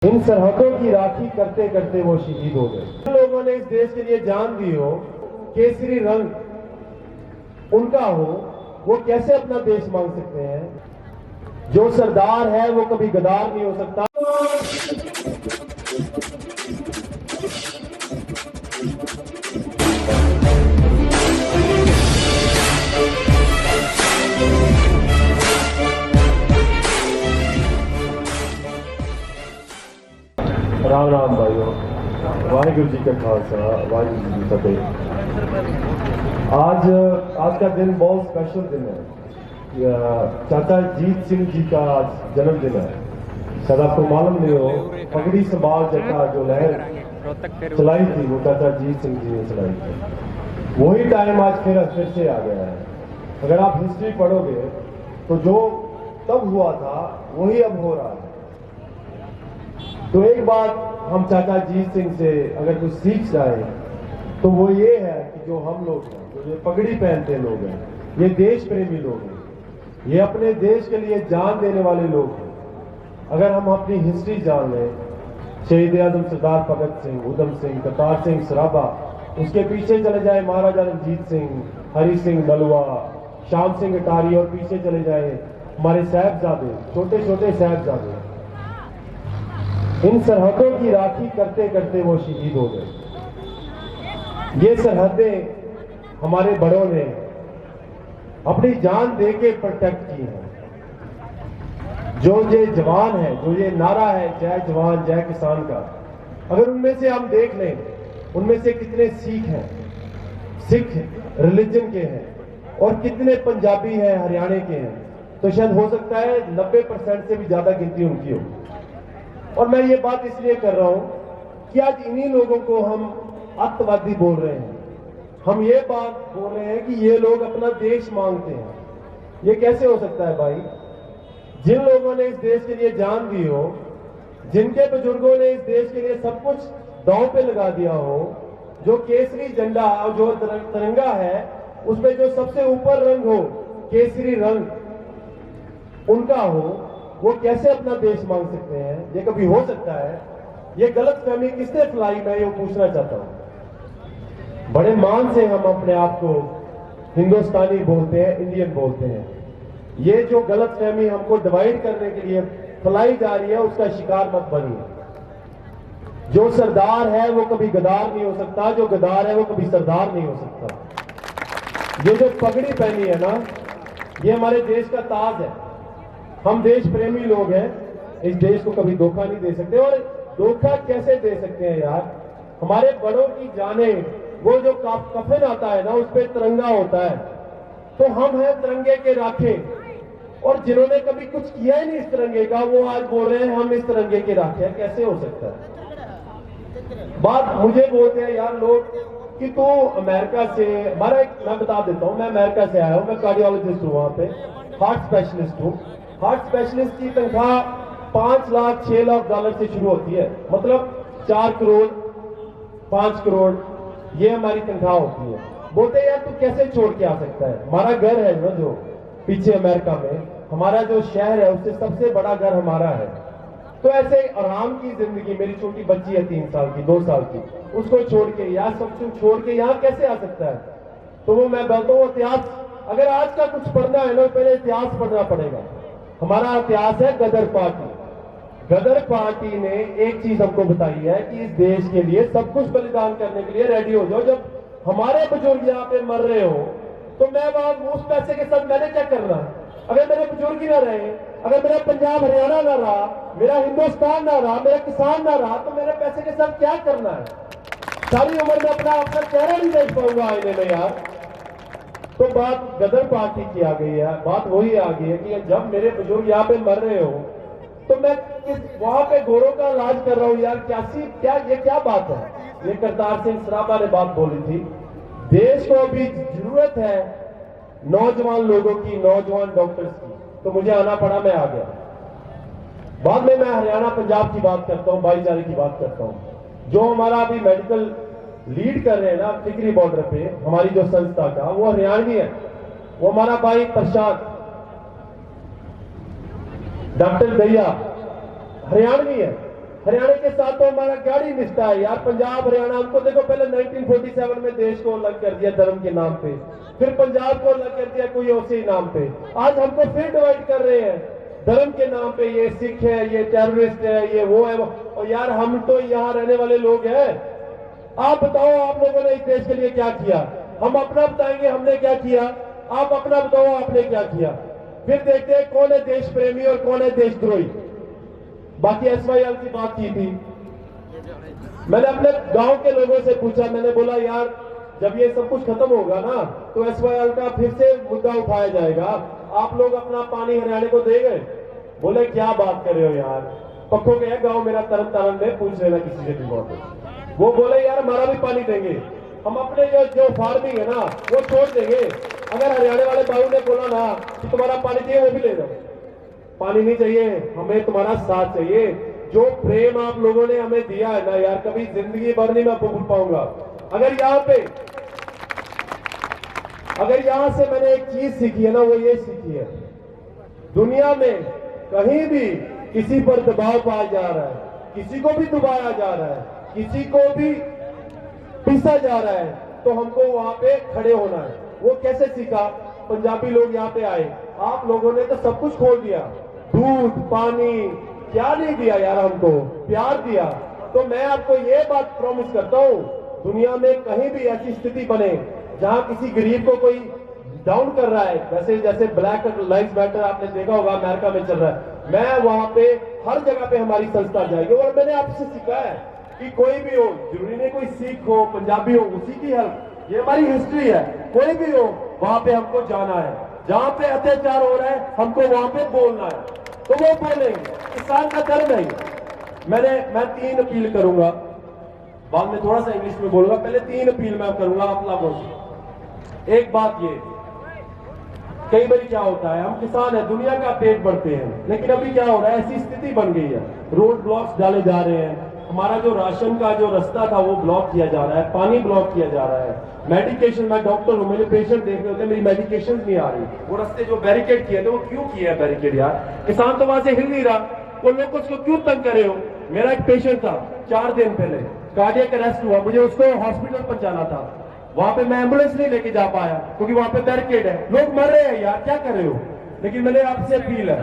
इन सरहदों की राखी करते करते वो शहीद हो गए। जिन लोगों ने इस देश के लिए जान दी हो, केसरी रंग उनका हो, वो कैसे अपना देश मांग सकते हैं? जो सरदार है वो कभी गद्दार नहीं हो सकता। राम राम भाइयों, वाहिगुरु जी का खालसा, वाहिगुरु जी की फतेह। आज का दिन बहुत स्पेशल दिन है। चाचा जीत सिंह जी का आज जन्मदिन है। शायद आपको मालूम नहीं हो, पगड़ी संभाल जटा जो लहर चलाई थी वो चाचा जीत सिंह जी ने चलाई थी। वही टाइम आज फिर से आ गया है। अगर आप हिस्ट्री पढ़ोगे तो जो तब हुआ था वही अब हो रहा है। तो एक बात हम चाचा जीत सिंह से अगर कुछ सीख जाए तो वो ये है कि जो हम लोग हैं, जो ये पगड़ी पहनते लोग हैं, ये देश प्रेमी लोग हैं, ये अपने देश के लिए जान देने वाले लोग हैं। अगर हम अपनी हिस्ट्री जान लें, शहीद आजम सरदार भगत सिंह, उधम सिंह, करतार सिंह सराभा, उसके पीछे चले जाए महाराजा रणजीत सिंह, हरि सिंह नलवा, श्याम सिंह अटारी, और पीछे चले जाए हमारे साहबजादे, छोटे छोटे साहबजादे, इन सरहदों की राखी करते करते वो शहीद हो गए। ये सरहदें हमारे बड़ों ने अपनी जान देके प्रोटेक्ट की है। जो ये जवान है, जो ये नारा है जय जवान जय किसान का, अगर उनमें से हम देख लें, उनमें से कितने सिख हैं, सिख रिलीजन के हैं, और कितने पंजाबी हैं, हरियाणा के हैं, तो शायद हो सकता है 90% से भी ज्यादा गिनती उनकी हो। और मैं ये बात इसलिए कर रहा हूं कि आज इन्हीं लोगों को हम अत्याचारी बोल रहे हैं। हम ये बात बोल रहे हैं कि ये लोग अपना देश मांगते हैं। ये कैसे हो सकता है भाई? जिन लोगों ने इस देश के लिए जान दी हो, जिनके बुजुर्गों ने इस देश के लिए सब कुछ दांव पे लगा दिया हो, जो केसरी झंडा और जो तिरंगा है उसमें जो सबसे ऊपर रंग हो केसरी रंग उनका हो, वो कैसे अपना देश मांग सकते हैं? ये कभी हो सकता है? ये गलतफहमी किसने फैलाई, मैं ये पूछना चाहता हूं। बड़े मान से हम अपने आप को हिंदुस्तानी बोलते हैं, इंडियन बोलते हैं। ये जो गलतफहमी हमको डिवाइड करने के लिए फैलाई जा रही है, उसका शिकार मत बनिए। जो सरदार है वो कभी गद्दार नहीं हो सकता, जो गद्दार है वो कभी सरदार नहीं हो सकता। ये जो पगड़ी पहनी है ना, ये हमारे देश का ताज है। हम देश प्रेमी लोग हैं, इस देश को कभी धोखा नहीं दे सकते। और धोखा कैसे दे सकते हैं यार? हमारे बड़ों की जाने, वो जो कफन आता है ना, उस पर तिरंगा होता है, तो हम हैं तिरंगे के राखे। और जिन्होंने कभी कुछ किया ही नहीं इस तिरंगे का, वो आज बोल रहे हैं हम इस तिरंगे के राखे हैं। कैसे हो सकता है? बात मुझे बोलते हैं यार लोग कि तू अमेरिका से, मैं बता देता हूं, मैं अमेरिका से आया हूं, मैं कार्डियोलॉजिस्ट हूं, वहां पे हार्ट स्पेशलिस्ट हूं। हार्ट स्पेशलिस्ट की तनख्वाह 5 लाख 6 लाख डॉलर से शुरू होती है, मतलब 4 करोड़ 5 करोड़ ये हमारी तनख्वाह होती है। बोलते यार तू कैसे छोड़ के आ सकता है? हमारा घर है ना जो पीछे अमेरिका में, हमारा जो शहर है उससे सबसे बड़ा घर हमारा है। तो ऐसे आराम की जिंदगी, मेरी छोटी बच्ची है 3 साल की 2 साल की, उसको छोड़ के यार सब कुछ छोड़ के यहाँ कैसे आ सकता है? तो वो मैं बोलता हूँ इतिहास, अगर आज का कुछ पढ़ना है ना, पहले इतिहास पढ़ना पड़ेगा। हमारा इतिहास है गदर पार्टी। गदर पार्टी ने एक चीज हमको बताई है कि इस देश के लिए सब कुछ बलिदान करने के लिए रेडी हो जाओ। जब हमारे बुजुर्ग यहाँ पे मर रहे हो तो मैं उस पैसे के साथ मैंने क्या करना है? अगर मेरे बुजुर्ग ही ना रहे, अगर मेरा पंजाब हरियाणा ना रहा, मेरा हिंदुस्तान ना रहा, मेरा किसान ना रहा, तो मेरे पैसे के साथ क्या करना है? सारी उम्र में अपना चेहरा नहीं देख पाऊंगा आईने में यार। तो बात गदर पार्टी की आ गई है। बात वही आ गई है कि जब मेरे बुजुर्ग यहाँ पे मर रहे हो तो मैं वहां पे गोरों का इलाज कर रहा हूं यार। ये क्या बात है? ये करतार सिंह सराभा ने बात बोली थी। देश को अभी जरूरत है नौजवान लोगों की, नौजवान डॉक्टर्स की, तो मुझे आना पड़ा, मैं आ गया। बाद में मैं हरियाणा पंजाब की बात करता हूं, भाईचारे की बात करता हूं। जो हमारा अभी मेडिकल लीड कर रहे हैं ना टिकरी बॉर्डर पे, हमारी जो संस्था का, वो हरियाणवी है। वो हमारा भाई प्रशांत डॉक्टर दैया हरियाणवी है। हरियाणा के साथ तो हमारा गाड़ी रिश्ता है यार। पंजाब हरियाणा हमको देखो, पहले 1947 में देश को अलग कर दिया धर्म के नाम पे, फिर पंजाब को अलग कर दिया कोई उसी नाम पे, आज हमको फिर डिवाइड कर रहे हैं धर्म के नाम पे। ये सिख है, ये टेररिस्ट है, ये वो है। और यार हम तो यहाँ रहने वाले लोग हैं। आप बताओ आप लोगों ने इस देश के लिए क्या किया? हम अपना बताएंगे हमने क्या किया, आप अपना बताओ आपने क्या किया। फिर देखते हैं कौन है देश प्रेमी और कौन है देशद्रोही। बाकी SYL की बात की थी, मैंने अपने गांव के लोगों से पूछा, मैंने बोला यार जब ये सब कुछ खत्म होगा ना तो SYL का फिर से मुद्दा उठाया जाएगा, आप लोग अपना पानी हरियाणा को देंगे? बोले क्या बात कर रहे हो यार, पक्को गया गांव मेरा तरन तारण में, पूछ लेना किसी से भी बहुत। वो बोले यार हमारा भी पानी देंगे, हम अपने जो फार्मिंग है ना वो छोड़ देंगे। अगर हरियाणा वाले भाई ने बोला ना कि तुम्हारा पानी चाहिए वो भी ले जाओ, पानी नहीं चाहिए, हमें तुम्हारा साथ चाहिए। जो प्रेम आप लोगों ने हमें दिया है ना यार, कभी जिंदगी भर नहीं मैं भूल पाऊंगा। अगर यहां से मैंने एक चीज सीखी है ना, वो ये सीखी है, दुनिया में कहीं भी किसी पर दबाव पाया जा रहा है, किसी को भी दबाया जा रहा है, किसी को भी पीसा जा रहा है, तो हमको वहां पे खड़े होना है। वो कैसे सीखा? पंजाबी लोग यहाँ पे आए, आप लोगों ने तो सब कुछ खोल दिया, दूध पानी क्या नहीं दिया यार, हमको प्यार दिया। तो मैं आपको ये बात प्रॉमिस करता हूं, दुनिया में कहीं भी ऐसी स्थिति बने जहां किसी गरीब को कोई डाउन कर रहा है, वैसे जैसे ब्लैक लाइव्स मैटर आपने देखा होगा अमेरिका में चल रहा है, मैं वहां पे हर जगह पे हमारी संस्था जाएगी। और मैंने आपसे सीखा है कि कोई भी हो, जरूरी नहीं कोई सिख हो पंजाबी हो, उसी की हेल्प, ये हमारी हिस्ट्री है, कोई भी हो वहां पे हमको जाना है। जहां पे अत्याचार हो रहा है हमको वहां पे बोलना है, तो वो बोलेंगे, किसान का धर्म है। मैं 3 अपील करूंगा, बाद में थोड़ा सा इंग्लिश में बोलूंगा, पहले 3 अपील मैं करूंगा आप लोगों से। एक बात ये, कई बार क्या होता है, हम किसान है, दुनिया का पेट भरते हैं, लेकिन अभी क्या हो रहा है, ऐसी स्थिति बन गई है, रोड ब्लॉक्स डाले जा रहे हैं, हमारा जो राशन का जो रास्ता था वो ब्लॉक किया जा रहा है, पानी ब्लॉक किया जा रहा है, मेडिकेशन, मैं डॉक्टर हूं, मेरे पेशेंट देख रहे होते हैं, मेरी मेडिकेशन नहीं आ रही, वो रास्ते जो बैरिकेड किए थे वो क्यों किए हैं बैरिकेड यार? किसान तो वहां से हिल नहीं रहा, वो लोग उसको क्यों तंग करे हो? मेरा एक पेशेंट था 4 दिन पहले, कार्डियक अरेस्ट हुआ, मुझे उसको हॉस्पिटल पहुंचाना था, वहां पे मैं एम्बुलेंस नहीं लेके जा पाया क्योंकि वहां पे बैरिकेड है, लोग मर रहे हैं यार, क्या कर रहे हो? लेकिन मैंने आपसे अपील है,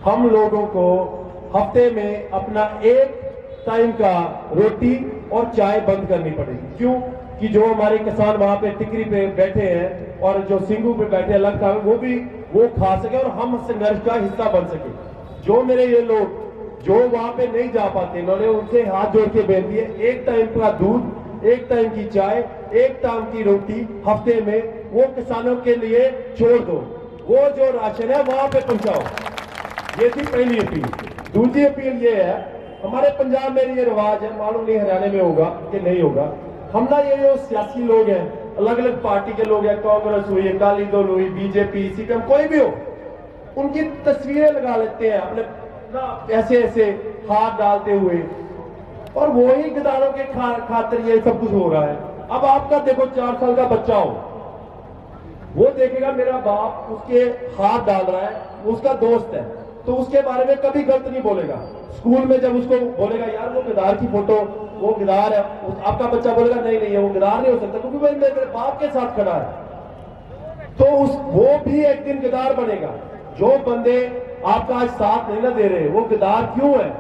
हम लोगों को हफ्ते में अपना एक टाइम का रोटी और चाय बंद करनी पड़ेगी। क्यों? कि जो हमारे किसान वहां पे टिकरी पे बैठे हैं और जो सिंगू पे बैठे अलग था, वो खा सके और हम संघर्ष का हिस्सा बन सके। जो मेरे ये लोग जो वहां पे नहीं जा पाते, इन्होंने उनसे हाथ जोड़ के बेनती है, एक टाइम का दूध, एक टाइम की चाय, एक टाइम की रोटी हफ्ते में वो किसानों के लिए छोड़ दो, वो जो राशन है वहां पे पहुंचाओ। ये थी पहली अपील। दूसरी अपील ये है, हमारे पंजाब में ये रिवाज है, मालूम नहीं हरियाणा में होगा कि नहीं होगा, हम ना ये जो सियासी लोग हैं, अलग अलग पार्टी के लोग हैं, कांग्रेस हुई, अकाली दल हुई, बीजेपी, सीपीएम, कोई भी हो, उनकी तस्वीरें लगा लेते हैं अपने ना ऐसे ऐसे हाथ डालते हुए, और वही गदारों के खातिर ये सब कुछ हो रहा है। अब आपका देखो 4 साल का बच्चा हो, वो देखेगा मेरा बाप उसके हाथ डाल रहा है, वो उसका दोस्त है, तो उसके बारे में कभी गलत नहीं बोलेगा। स्कूल में जब उसको बोलेगा यार वो गिदार की फोटो, वो गिदार है, आपका बच्चा बोलेगा नहीं नहीं वो गिदार नहीं हो सकता क्योंकि वो मेरे बाप के साथ खड़ा है, तो वो भी एक दिन गिदार बनेगा। जो बंदे आपका आज साथ नहीं ना दे रहे, वो गिदार क्यों है?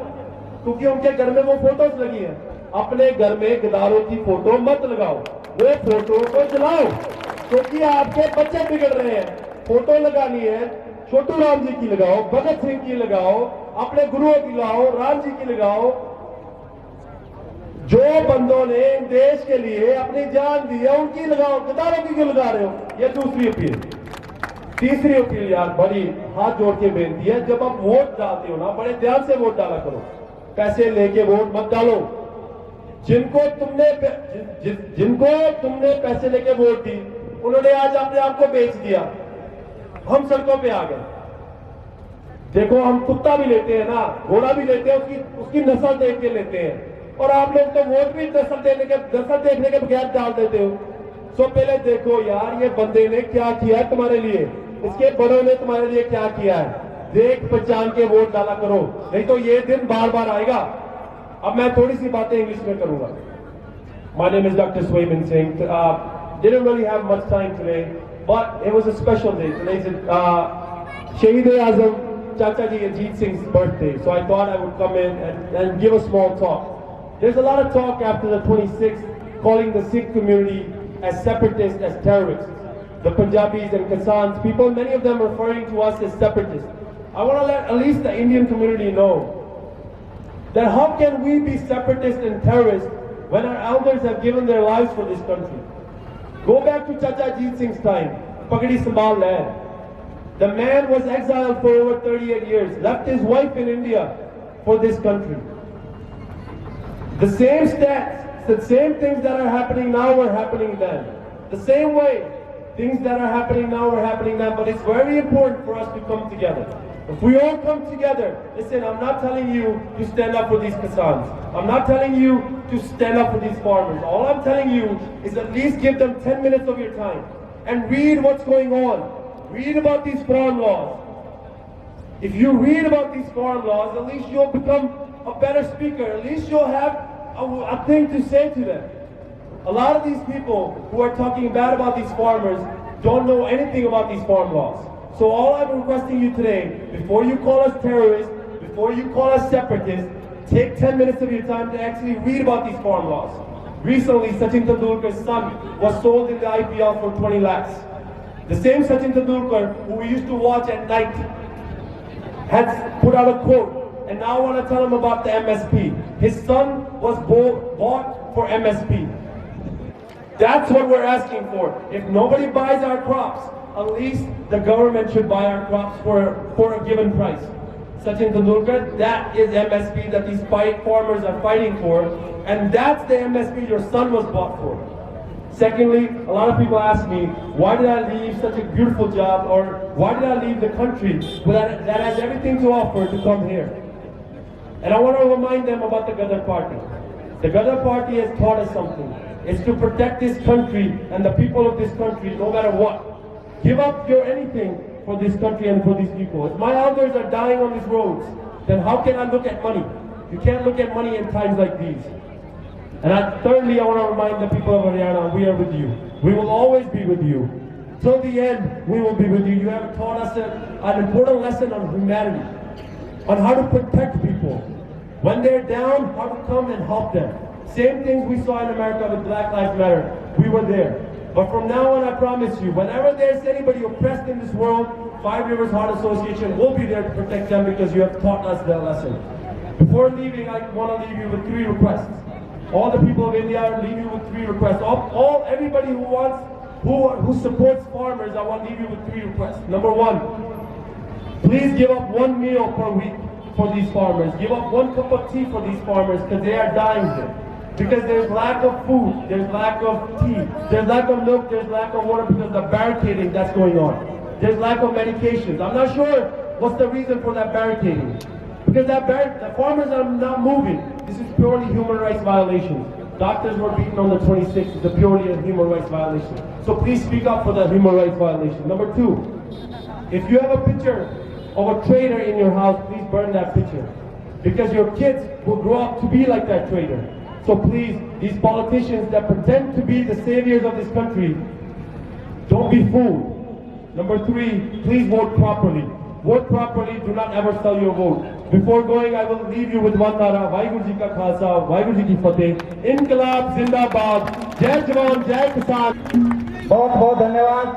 क्योंकि उनके घर में वो फोटोज लगी है। अपने घर में गिदारों की फोटो मत लगाओ, वो फोटो को जलाओ, क्योंकि आपके बच्चे बिगड़ रहे हैं। फोटो लगानी है, छोटू राम जी की लगाओ, भगत सिंह की लगाओ, अपने गुरुओं की लगाओ, राम जी की लगाओ, जो बंदों ने देश के लिए अपनी जान दी है उनकी लगाओ, गिदारों की क्यों लगा रहे हो? ये दूसरी अपील। तीसरी अपील यार बड़ी हाथ जोड़ के बेनती है, जब आप वोट डालते हो ना बड़े ध्यान से वोट डाला करो, पैसे लेके वोट मत डालो। जिनको तुमने पैसे लेके वोट दी, उन्होंने आज अपने आप को बेच दिया, हम सड़कों पे आ गए। देखो हम कुत्ता भी लेते हैं ना, घोड़ा भी लेते हैं, उसकी नस्ल देख के लेते हैं, और आप लोग तो वोट भी नस्ल देखने के बगैर डाल देते हो। सो पहले देखो यार ये बंदे ने क्या किया है तुम्हारे लिए, इसके बड़ों ने तुम्हारे लिए क्या किया है। देख पहचान के वोट डाला करो, नहीं तो ये दिन बार बार आएगा। अब मैं थोड़ी सी बातें इंग्लिश में करूंगा। My name is Dr. Swayman Singh. Didn't really have much time today, but it was a special day. Today's Shaheed-e-Azam Chacha Ji Ajit Singh's birthday, so I thought I would come in and give a small talk. There's a lot of talk after the 26th calling the Sikh community as separatists, as terrorists. The Punjabis and Kasans, people, many of them referring to us as separatists. I want to let at least the Indian community know that how can we be separatists and terrorists when our elders have given their lives for this country? Go back to Chacha Ajit Singh's time, Pagadi Sambhal land. The man was exiled for over 38 years, left his wife in India for this country. The same stats, the same things that are happening now were happening then. The same way, things that are happening now were happening then, but it's very important for us to come together. If we all come together, listen, I'm not telling you to stand up for these Kasans. I'm not telling you to stand up for these farmers. All I'm telling you is at least give them 10 minutes of your time and read what's going on. Read about these farm laws. If you read about these farm laws, at least you'll become a better speaker. At least you'll have a thing to say to them. A lot of these people who are talking bad about these farmers don't know anything about these farm laws. So all I'm requesting you today, before you call us terrorists, before you call us separatists, take 10 minutes of your time to actually read about these farm laws. Recently, Sachin Tendulkar's son was sold in the IPL for 20 lakhs. The same Sachin Tendulkar who we used to watch at night has put out a quote, and now I want to tell him about the MSP. His son was bought for MSP. That's what we're asking for. If nobody buys our crops, at least the government should buy our crops for a given price. Sachin Tendulkar, that is MSP that these farmers are fighting for, and that's the MSP your son was bought for. Secondly, a lot of people ask me, why did I leave such a beautiful job, or why did I leave the country that has everything to offer to come here? And I want to remind them about the Gadar Party. The Gadar Party has taught us something. It's to protect this country and the people of this country no matter what. Give up your anything for this country and for these people. If my elders are dying on these roads, then how can I look at money? You can't look at money in times like these. And thirdly, I want to remind the people of Haryana, we are with you. We will always be with you. Till the end, we will be with you. You have taught us an important lesson on humanity, on how to protect people. When they're down, how to come and help them. Same things we saw in America with Black Lives Matter. We were there. But from now on, I promise you, whenever there's anybody oppressed in this world, Five Rivers Heart Association will be there to protect them because you have taught us that lesson. Before leaving, I want to leave you with 3 requests. All the people of India, I leave you with 3 requests. Everybody who supports farmers, I want to leave you with 3 requests. Number 1, please give up 1 meal per week for these farmers. Give up 1 cup of tea for these farmers because they are dying here. Because there's lack of food, there's lack of tea, there's lack of milk, there's lack of water because of the barricading that's going on. There's lack of medications. I'm not sure what's the reason for that barricading. Because the farmers are not moving. This is purely human rights violations. Doctors were beaten on the 26th. It's purely a human rights violation. So please speak up for that human rights violation. Number 2, if you have a picture of a traitor in your house, please burn that picture. Because your kids will grow up to be like that traitor. So please, these politicians that pretend to be the saviors of this country, don't be fooled. Number 3, please vote properly. Vote properly, do not ever sell your vote. Before going, I will leave you with one nara, Vaheguru Ji Ka Khalsa, Vaheguru Ji Ki Fateh, Inqilab Zindabad, Jai Jawan, Jai Kisan. बहुत बहुत धन्यवाद।